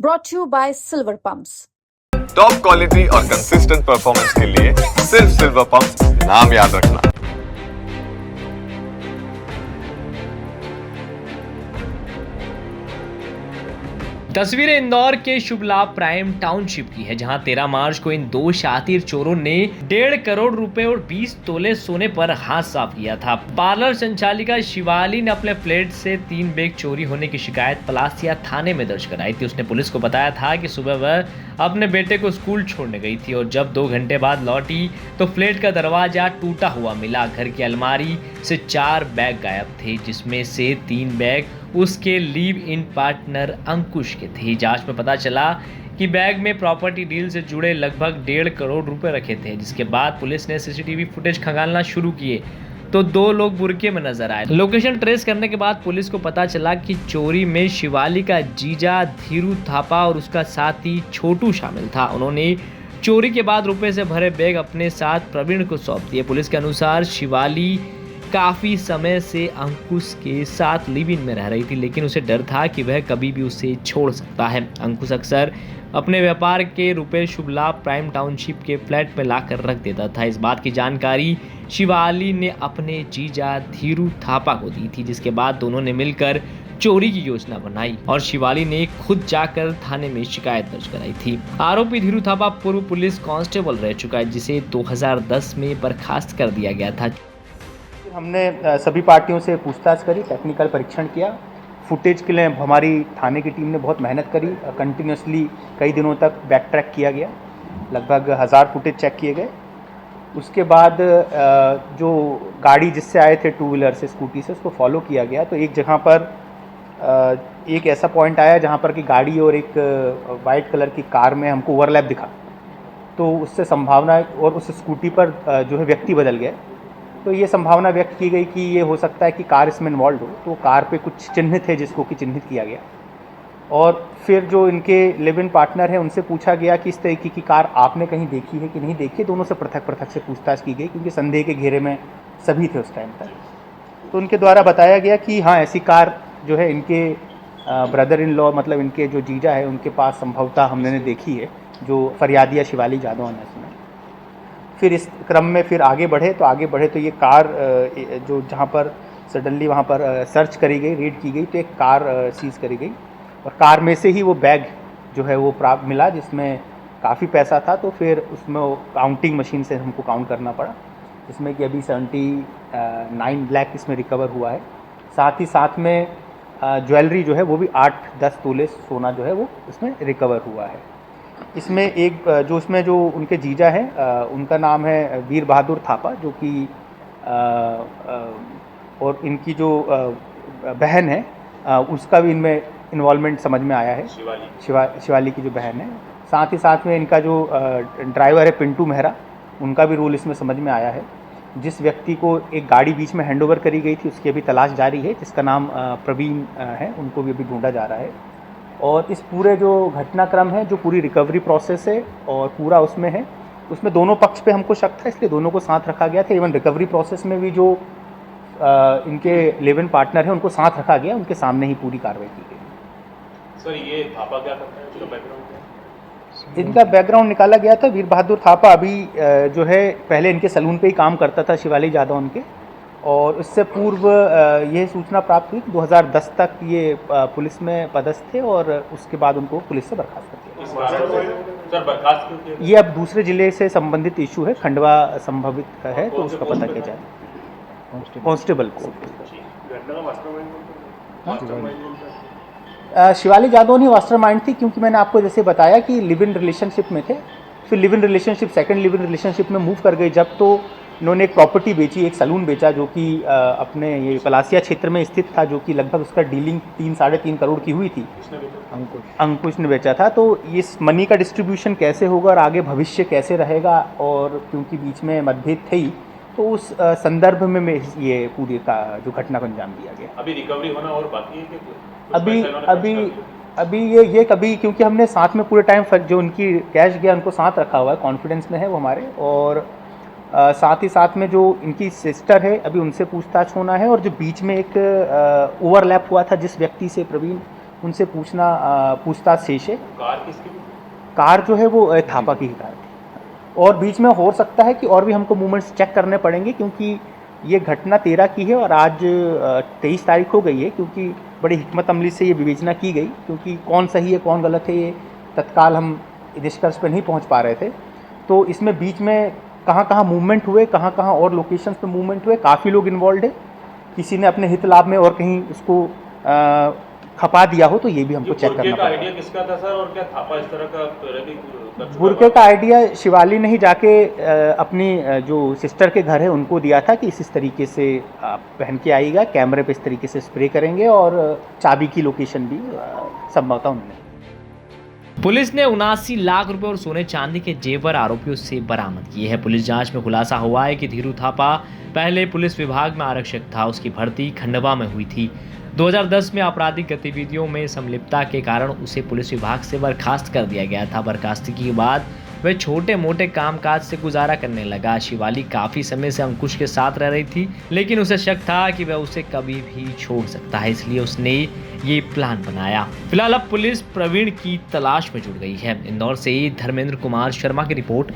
brought to you by Silver Pumps. Top quality और consistent performance के लिए सिर्फ सिल्वर पंप नाम याद रखना। तस्वीरें इंदौर के शुभ लाभ प्राइम टाउनशिप की है, जहां 13 मार्च को इन दो शातिर चोरों ने 1.5 करोड़ रुपए और 20 तोले सोने पर हाथ साफ किया था। पार्लर संचालिका शिवाली ने अपने फ्लैट से 3 बैग चोरी होने की शिकायत पलासिया थाने में दर्ज कराई थी। उसने पुलिस को बताया था कि सुबह वह अपने बेटे को स्कूल छोड़ने गई थी और जब 2 घंटे बाद लौटी तो फ्लैट का दरवाजा टूटा हुआ मिला। घर की अलमारी से 4 बैग गायब थे, जिसमें से 3 बैग उसके लिव इन पार्टनर अंकुश के थे। जांच में पता चला कि बैग में प्रॉपर्टी डील से जुड़े लगभग 1.5 करोड़ रुपए रखे थे। जिसके बाद पुलिस ने सीसीटीवी फुटेज खंगालना शुरू किए तो 2 लोग बुरके में नजर आए। लोकेशन ट्रेस करने के बाद पुलिस को पता चला कि चोरी में शिवाली का जीजा धीरू थापा और उसका साथी छोटू शामिल था। उन्होंने चोरी के बाद रुपए से भरे बैग अपने साथ प्रवीण को सौंप दिए। पुलिस के अनुसार शिवाली काफ़ी समय से अंकुश के साथ लिव इन में रह रही थी, लेकिन उसे डर था कि वह कभी भी उसे छोड़ सकता है। अंकुश अक्सर अपने व्यापार के रुपए शुभ लाभ प्राइम टाउनशिप के फ्लैट में लाकर रख देता था। इस बात की जानकारी शिवाली ने अपने जीजा धीरू थापा को दी थी, जिसके बाद दोनों ने मिलकर चोरी की योजना बनाई और शिवाली ने खुद जाकर थाने में शिकायत दर्ज कराई थी। आरोपी धीरू थापा पूर्व पुलिस कांस्टेबल रह चुका है, जिसे 2010 में बर्खास्त कर दिया गया था। हमने सभी पार्टियों से पूछताछ करी, टेक्निकल परीक्षण किया। फुटेज के लिए हमारी थाने की टीम ने बहुत मेहनत करी। कंटिन्यूसली कई दिनों तक बैक ट्रैक किया गया, लगभग 1000 फुटेज चेक किए गए। उसके बाद जो गाड़ी जिससे आए थे 2 व्हीलर से, स्कूटी से, उसको फॉलो किया गया। तो एक जगह पर एक ऐसा पॉइंट आया जहाँ पर कि गाड़ी और एक वाइट कलर की कार में हमको ओवरलैप दिखा। तो उससे संभावना, और उस स्कूटी पर जो है व्यक्ति बदल गए, तो ये संभावना व्यक्त की गई कि ये हो सकता है कि कार इसमें इन्वॉल्व हो। तो कार पे कुछ चिन्ह थे जिसको कि चिन्हित किया गया। और फिर जो इनके लिव इन पार्टनर है उनसे पूछा गया कि इस तरीके की कार आपने कहीं देखी है कि नहीं देखी। दोनों से पृथक पृथक से पूछताछ की गई, क्योंकि संदेह के घेरे में सभी थे उस टाइम तक। तो उनके द्वारा बताया गया कि हाँ, ऐसी कार जो है इनके ब्रदर इन लॉ, मतलब इनके जो जीजा है, उनके पास संभवतः हमने देखी है, जो फरियादिया शिवाली जादव ने सुना। फिर इस क्रम में फिर आगे बढ़े तो ये कार जो जहाँ पर सडनली वहाँ पर सर्च करी गई, रेड की गई, तो एक कार सीज़ करी गई और कार में से ही वो बैग जो है वो प्राप्त मिला, जिसमें काफ़ी पैसा था। तो फिर उसमें काउंटिंग मशीन से हमको काउंट करना पड़ा, जिसमें कि अभी 79 लाख इसमें रिकवर हुआ है। साथ ही साथ में ज्वेलरी जो है वो भी 8-10 तोले सोना जो है वो इसमें रिकवर हुआ है। इसमें इसमें जो उनके जीजा हैं, उनका नाम है वीर बहादुर थापा, जो कि और इनकी जो बहन है उसका भी इनमें इन्वॉल्वमेंट समझ में आया है, शिवाली की जो बहन है। साथ ही साथ में इनका जो ड्राइवर है पिंटू मेहरा, उनका भी रोल इसमें समझ में आया है। जिस व्यक्ति को एक गाड़ी बीच में हैंडओवर करी गई थी उसकी अभी तलाश जारी है, जिसका नाम प्रवीण है, उनको भी अभी ढूंढा जा रहा है। और इस पूरे जो घटनाक्रम है, जो पूरी रिकवरी प्रोसेस है और पूरा उसमें है, उसमें दोनों पक्ष पे हमको शक था, इसलिए दोनों को साथ रखा गया था। इवन रिकवरी प्रोसेस में भी जो इनके लिव इन पार्टनर हैं उनको साथ रखा गया, उनके सामने ही पूरी कार्रवाई की गई। सर, ये थापा क्या करता है, उसका बैकग्राउंड क्या है? इनका बैकग्राउंड निकाला गया था। वीर बहादुर थापा अभी जो है पहले इनके सलून पे ही काम करता था, शिवाली जादव उनके, और इससे पूर्व ये सूचना प्राप्त हुई कि 2010 तक ये पुलिस में पदस्थ थे और उसके बाद उनको पुलिस से बर्खास्त कर दिया। सर, बर्खास्त क्यों किया? ये अब दूसरे जिले से संबंधित इशू है, खंडवा संभावित है, तो उसका पता किया जाए कांस्टेबल को। शिवाली जादव नहीं मास्टरमाइंड थी, क्योंकि मैंने आपको जैसे बताया कि लिव इन रिलेशनशिप में थे। फिर live in relationship second live in relationship में मूव कर गए जब, तो इन्होंने एक प्रॉपर्टी बेची, एक सलून बेचा, जो कि अपने ये पलासिया क्षेत्र में स्थित था, जो कि लगभग उसका डीलिंग 3-3.5 करोड़ की हुई थी। अंकुश ने बेचा था। तो इस मनी का डिस्ट्रीब्यूशन कैसे होगा और आगे भविष्य कैसे रहेगा, और क्योंकि बीच में मतभेद थे ही, तो उस संदर्भ में ये पूरी का जो घटना को अंजाम दिया गया। अभी रिकवरी होना और बाकी है कि अभी ये कभी, क्योंकि हमने साथ में पूरे टाइम जो उनकी कैश गया उनको साथ रखा हुआ है, कॉन्फिडेंस में है वो हमारे। और साथ ही साथ में जो इनकी सिस्टर है, अभी उनसे पूछताछ होना है। और जो बीच में एक ओवरलैप हुआ था जिस व्यक्ति से प्रवीण, उनसे पूछताछ शेष है। कार किसकी थी? कार जो है वो थापा की ही कार थी, और बीच में हो सकता है कि और भी हमको मूवमेंट्स चेक करने पड़ेंगे, क्योंकि ये घटना 13 की है और आज 23 तारीख हो गई है, क्योंकि बड़ी हिकमत अमली से ये विवेचना की गई, क्योंकि कौन सही है कौन गलत है ये तत्काल हम निष्कर्ष पर नहीं पहुंच पा रहे थे। तो इसमें बीच में कहाँ कहाँ मूवमेंट हुए, कहाँ कहाँ और लोकेशंस पे मूवमेंट हुए, काफ़ी लोग इन्वॉल्व है, किसी ने अपने हित लाभ में और कहीं उसको खपा दिया हो तो ये भी हमको चेक करना का पड़ेगा। आइडिया किसका था सर, और क्या थापा इस तरह का पहले भी कर चुका बुरके का आइडिया शिवाली ने ही जाके अपनी जो सिस्टर के घर है उनको दिया था कि इस तरीके से आप पहन के आइएगा, कैमरे पे इस तरीके से स्प्रे करेंगे, और चाबी की लोकेशन भी संभवतः उन्होंने। पुलिस ने 79 लाख रुपए और सोने चांदी के जेवर आरोपियों से बरामद किए हैं। पुलिस जांच में खुलासा हुआ है कि धीरू थापा पहले पुलिस विभाग में आरक्षक था। उसकी भर्ती खंडवा में हुई थी। 2010 में आपराधिक गतिविधियों में संलिप्तता के कारण उसे पुलिस विभाग से बर्खास्त कर दिया गया था। बर्खास्तगी के बाद वह छोटे मोटे कामकाज से गुजारा करने लगा। शिवाली काफी समय से अंकुश के साथ रह रही थी, लेकिन उसे शक था कि वह उसे कभी भी छोड़ सकता है, इसलिए उसने ये प्लान बनाया। फिलहाल अब पुलिस प्रवीण की तलाश में जुट गई है। इंदौर से धर्मेंद्र कुमार शर्मा की रिपोर्ट।